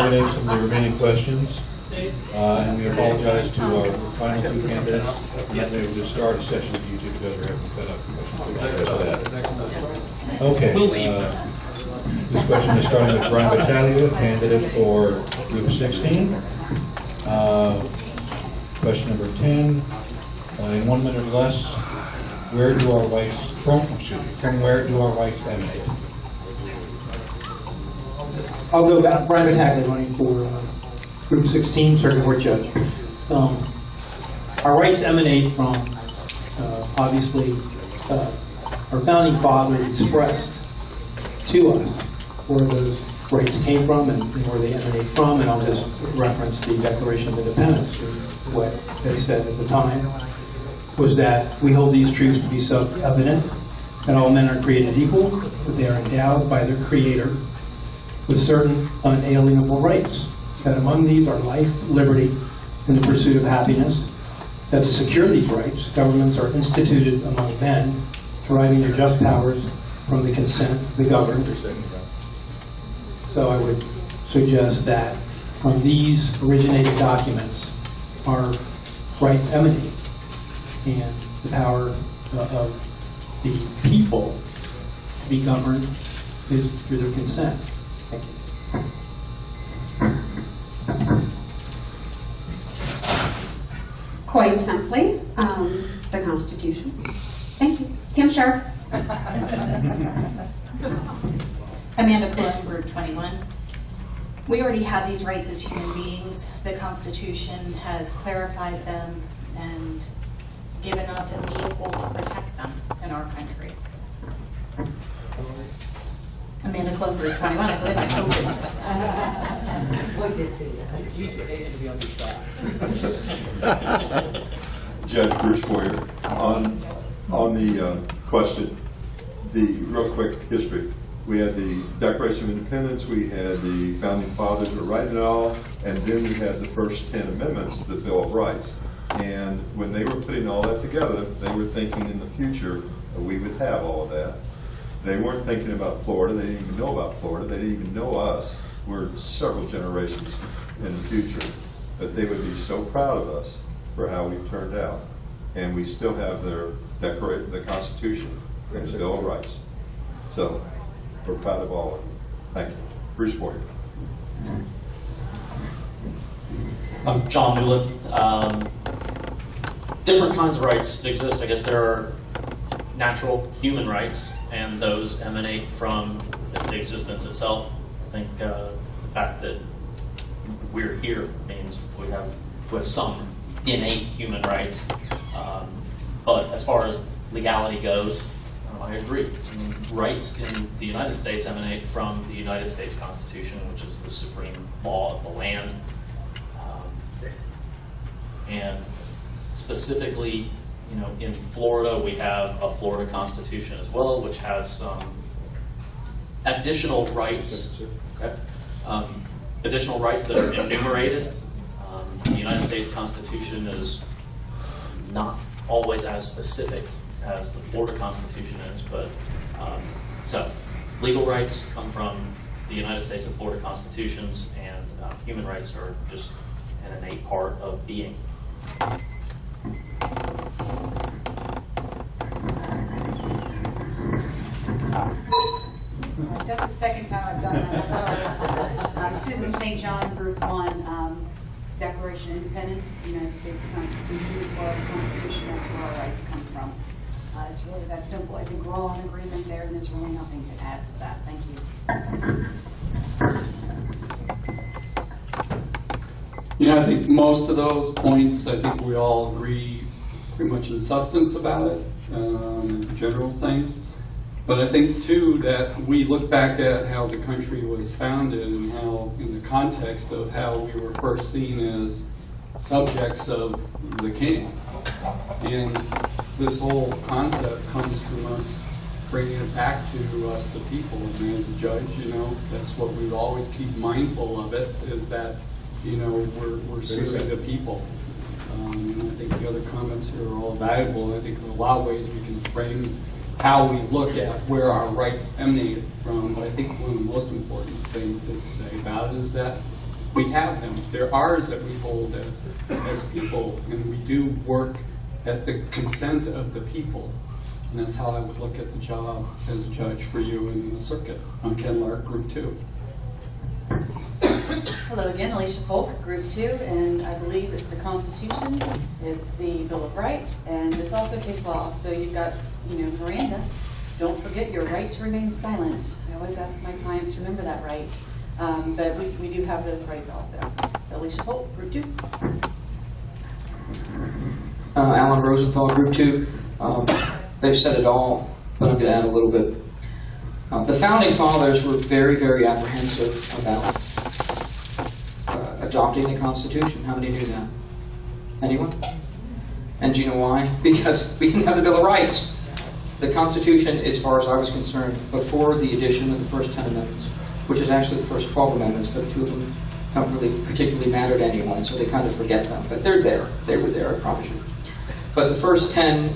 candidates and the remaining questions. And we apologize to our final two candidates. We're not able to start a session with you two because we're having cut up questions. Okay. This question is starting with Brian Battaglia, candidate for Group 16. Question number 10. In 1 minute or less, where do our rights from where do our rights emanate? I'll go back. Brian Battaglia, running for Group 16, Circuit Court Judge. Our rights emanate from, obviously, our founding fathers expressed to us where those rights came from and where they emanate from, and I'll just reference the Declaration of Independence. What they said at the time was that we hold these truths to be self-evident, that all men are created equal, that they are endowed by their Creator with certain unalienable rights, that among these are life, liberty, and the pursuit of happiness, that to secure these rights, governments are instituted among men, deriving their just powers from the consent of the governed. So I would suggest that from these originated documents, our rights emanate, and the power of the people to be governed is through their consent. Thank you. Quite simply, the Constitution. Thank you. Kim Sharp. Amanda Cologne, Group 21. We already have these rights as human beings. The Constitution has clarified them and given us a vehicle to protect them in our country. Amanda Cologne, Group 21. I feel like I told you. Judge Bruce Boyer, on the question, the real quick history. We had the Declaration of Independence, we had the Founding Fathers who were writing it all, and then we had the first 10 amendments to the Bill of Rights. And when they were putting all that together, they were thinking in the future that we would have all of that. They weren't thinking about Florida, they didn't even know about Florida, they didn't even know us. We're several generations in the future. But they would be so proud of us for how we've turned out. And we still have their the Constitution and the Bill of Rights. So we're proud of all of you. Thank you. Bruce Boyer. I'm John Newland. Different kinds of rights exist. I guess there are natural human rights, and those emanate from the existence itself. I think the fact that we're here means we have some innate human rights. But as far as legality goes, I agree. I mean, rights in the United States emanate from the United States Constitution, which is the supreme law of the land. And specifically, in Florida, we have a Florida Constitution as well, which has some additional rights. Okay? Additional rights that are enumerated. The United States Constitution is not always as specific as the Florida Constitution is, but so legal rights come from the United States and Florida Constitutions, and human rights are just an innate part of being. That's the second time I've done that, I'm sorry. Susan St. John, Group 1, Declaration of Independence, the United States Constitution, the Florida Constitution, that's where our rights come from. It's really that simple. I think we're all in agreement there, and there's really nothing to add for that. Thank you. I think most of those points, I think we all agree pretty much in substance about it, as a general thing. But I think, too, that we look back at how the country was founded and how, in the context of how we were first seen as subjects of the king. And this whole concept comes from us bringing it back to us, the people. And as a judge, that's what we would always keep mindful of it, is that, we're serving the people. And I think the other comments here are all valuable. I think in a lot of ways we can frame how we look at where our rights emanate from. But I think one of the most important things to say about it is that we have them. They're ours that we hold as people, and we do work at the consent of the people. And that's how I would look at the job as a judge for you in the circuit on Ken Lark Group 2. Hello again, Alicia Polk, Group 2, and I believe it's the Constitution, it's the Bill of Rights, and it's also case law. So you've got, Miranda, don't forget your right to remain silent. I always ask my clients to remember that right, but we do have those rights also. So Alicia Polk, Group 2. Alan Rosenthal, Group 2. They've said it all, but I'm going to add a little bit. The Founding Fathers were very, very apprehensive about adopting the Constitution. How many knew that? Anyone? And do you know why? Because we didn't have the Bill of Rights. The Constitution, as far as I was concerned, before the addition of the first 10 amendments, which is actually the first 12 amendments, but 2 of them don't really particularly matter to anyone, so they kind of forget them. But they're there. They were there, I promise you. But the first 10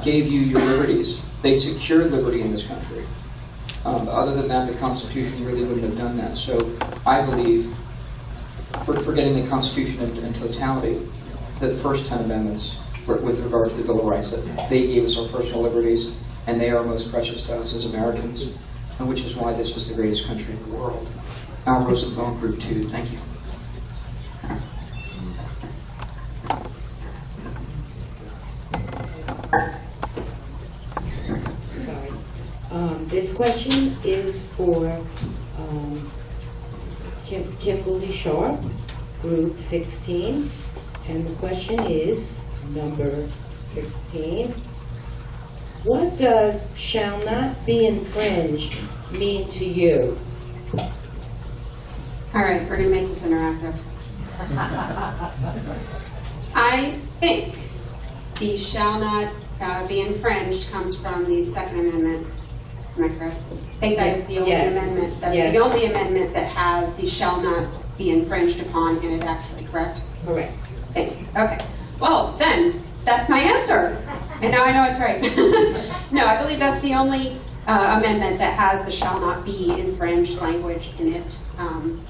gave you your liberties. They secured liberty in this country. Other than that, the Constitution really wouldn't have done that. So I believe, forgetting the Constitution in totality, that the first 10 amendments, with regard to the Bill of Rights, that they gave us our personal liberties, and they are most precious to us as Americans, and which is why this was the greatest country in the world. Al Rosenthal, Group 2. Thank you. This question is for Kimberly Sharp, Group 16, and the question is, number 16, what does "shall not be infringed" mean to you? All right, we're going to make this interactive. I think the "shall not be infringed" comes from the Second Amendment. Am I correct? I think that is the only amendment. That is the only amendment that has the "shall not be infringed upon" in it, actually, correct? Correct. Thank you. Okay. Well, then, that's my answer. And now I know it's right. No, I believe that's the only amendment that has the "shall not be infringed" language in it.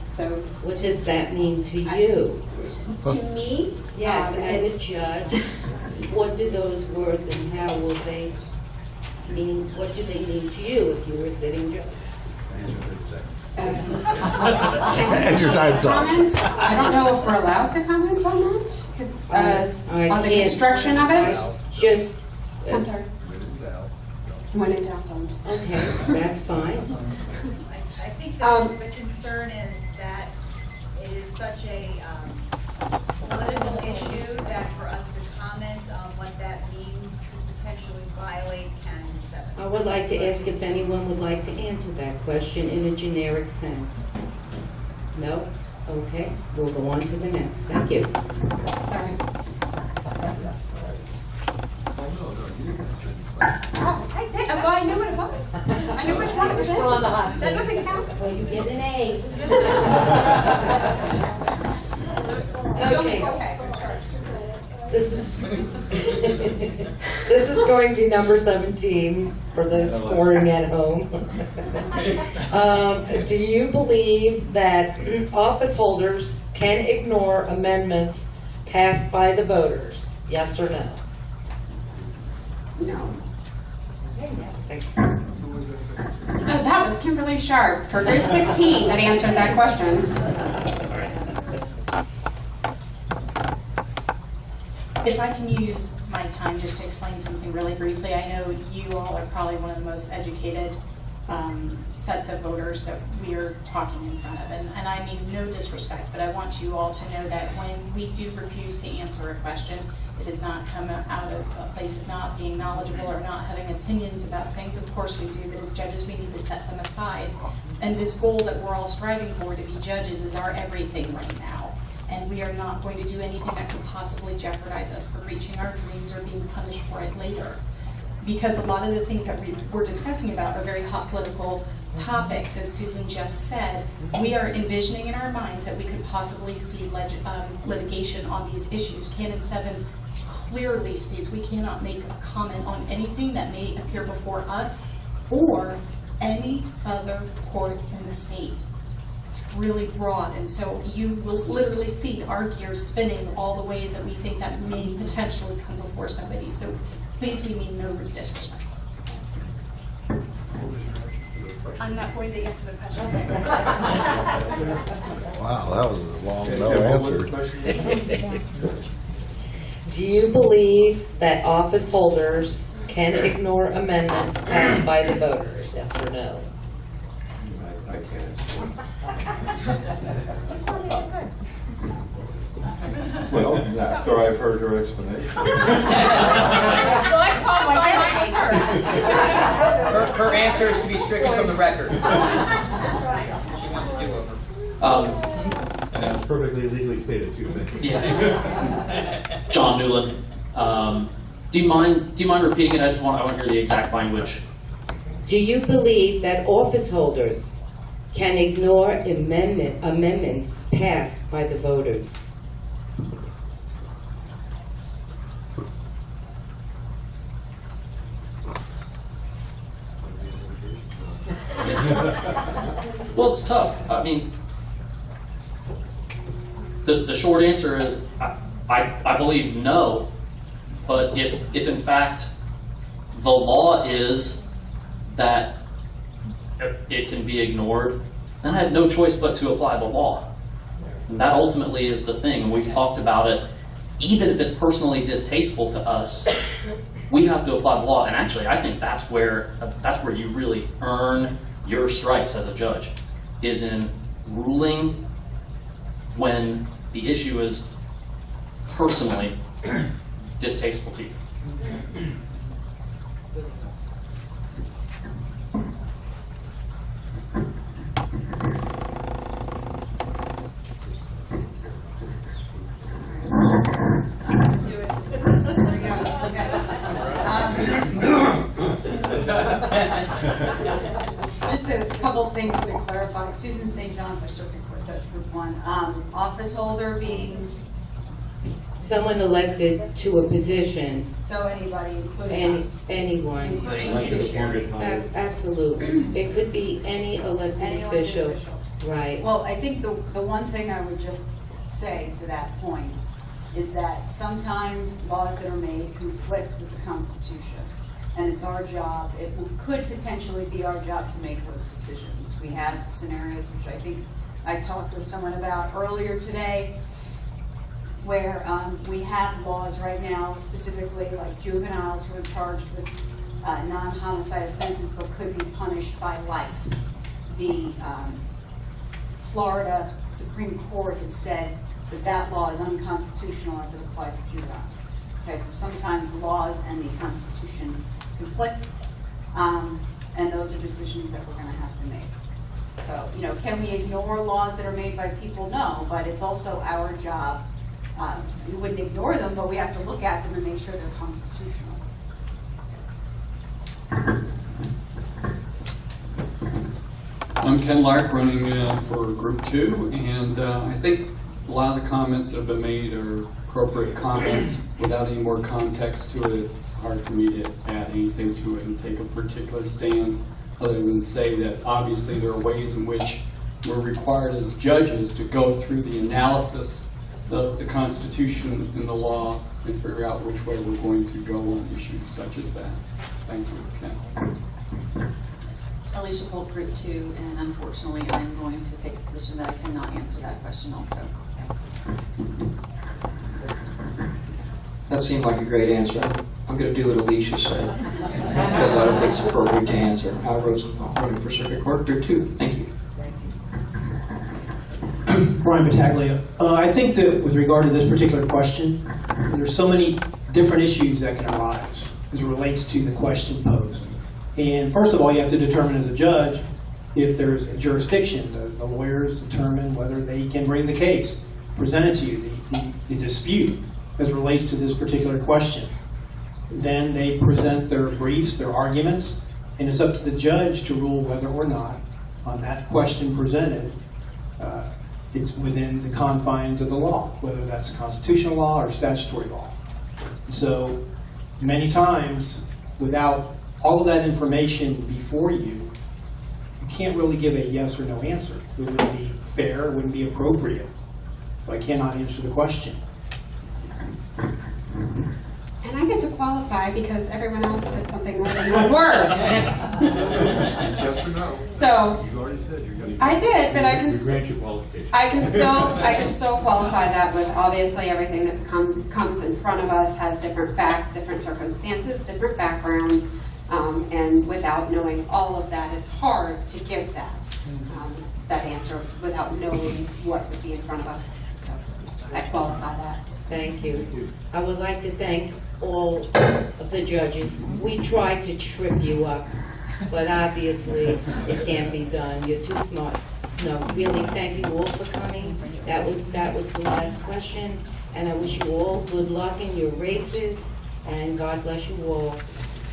So, what does that mean to you? To me? Yes, as a judge, what do those words and how will they mean, what do they mean to you if you were sitting judge? And your time's up. I don't know if we're allowed to comment on that. On the construction of it? Just. I'm sorry. When in doubt. Okay, that's fine. I think the concern is that it is such a political issue that for us to comment on what that means could potentially violate Canon 7. I would like to ask if anyone would like to answer that question in a generic sense. No? Okay, we'll go on to the next. Thank you. Sorry. I knew what it was. I knew which one it was. Still on the hot seat. That doesn't count. Well, you get an A. Okay. This is going to be number 17 for those scoring at home. Do you believe that office holders can ignore amendments passed by the voters? Yes or no? No. Okay, thank you. No, that was Kimberly Sharp for Group 16 that answered that question. If I can use my time just to explain something really briefly, I know you all are probably one of the most educated sets of voters that we are talking in front of. And I mean no disrespect, but I want you all to know that when we do refuse to answer a question, it does not come out of a place of not being knowledgeable or not having opinions about things. Of course we do, but as judges we need to set them aside. And this goal that we're all striving for to be judges is our everything right now. And we are not going to do anything that could possibly jeopardize us from reaching our dreams or being punished for it later. Because a lot of the things that we're discussing about are very hot political topics, as Susan just said. We are envisioning in our minds that we could possibly see litigation on these issues. Canon 7 clearly states we cannot make a comment on anything that may appear before us or any other court in the state. It's really broad, and so you will literally see our gears spinning all the ways that we think that may potentially come before somebody. So please, we mean no disrespect. I'm not going to answer the question. Wow, that was a long Okay, no Kim, what was answer. the question? Do you believe that office holders can ignore amendments passed by the voters? Yes or no? I can't. Well, after I've heard her explanation. Her answer is to be stricken from the record. She wants to do over. And that was perfectly legally stated too, thank you. Yeah. John Newland. Do you mind repeating it? I want to hear the exact language. Do you believe that office holders can ignore amendments passed by the voters? Well, it's tough. I mean, the short answer is I believe no. But if in fact the law is that it can be ignored, then I have no choice but to apply the law. And that ultimately is the thing. And we've talked about it. Even if it's personally distasteful to us, we have to apply the law. And actually, I think that's where you really earn your stripes as a judge, is in ruling when the issue is personally distasteful to you. Just a couple things to clarify. Susan St. John for Circuit Court Judge Group 1. Office holder being, Someone elected to a position, so anybody, including us. anyone. Including judiciary. Absolutely. It could be any elected Any elected official. official. Right. Well, I think the one thing I would just say to that point is that sometimes laws that are made conflict with the Constitution. And it's our job, it could potentially be our job to make those decisions. We have scenarios, which I think I talked with someone about earlier today, where we have laws right now, specifically like juveniles who are charged with non-homicide offenses but could be punished by life. The Florida Supreme Court has said that that law is unconstitutional as it applies to juveniles. Okay, so sometimes laws and the Constitution conflict, and those are decisions that we're going to have to make. So, can we ignore laws that are made by people? No, but it's also our job. We wouldn't ignore them, but we have to look at them and make sure they're constitutional. I'm Ken Lark, running for Group 2, and I think a lot of the comments that have been made are appropriate comments. Without any more context to it, it's hard for me to add anything to it and take a particular stand, other than say that obviously there are ways in which we're required as judges to go through the analysis of the Constitution and the law and figure out which way we're going to go on issues such as that. Thank you, Ken. Alicia Polk, Group 2, and unfortunately, I'm going to take a position that I cannot answer that question also. That seemed like a great answer. I'm going to do what Alicia said, because I don't think it's appropriate to answer. Al Rosenthal, running for Circuit Court, Group 2. Thank you. Brian Battaglia. I think that with regard to this particular question, there's so many different issues that can arise as it relates to the question posed. And first of all, you have to determine as a judge if there's a jurisdiction. The lawyers determine whether they can bring the case, present it to you, the dispute as it relates to this particular question. Then they present their briefs, their arguments, and it's up to the judge to rule whether or not on that question presented it's within the confines of the law, whether that's constitutional law or statutory law. So many times, without all of that information before you, you can't really give a yes or no answer. It wouldn't be fair, it wouldn't be appropriate. So I cannot answer the question. And I get to qualify because everyone else said something more than one word. Yes or no? So, You already said you're gonna. I did, but I can We grant you qualification. I can still qualify that with obviously everything that comes in front of us has different facts, different circumstances, different backgrounds, and without knowing all of that, it's hard to give that answer without knowing what would be in front of us. So I qualify that. Thank you. I would like to thank all of the judges. We tried to trip you up, but obviously it can't be done. You're too smart. No, really, thank you all for coming. That was the last question, and I wish you all good luck in your races, and God bless you all.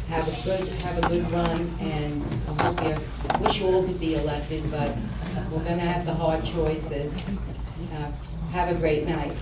Have a good run, and I hope wish you all to be elected, but we're gonna have the hard choices. Have a great night.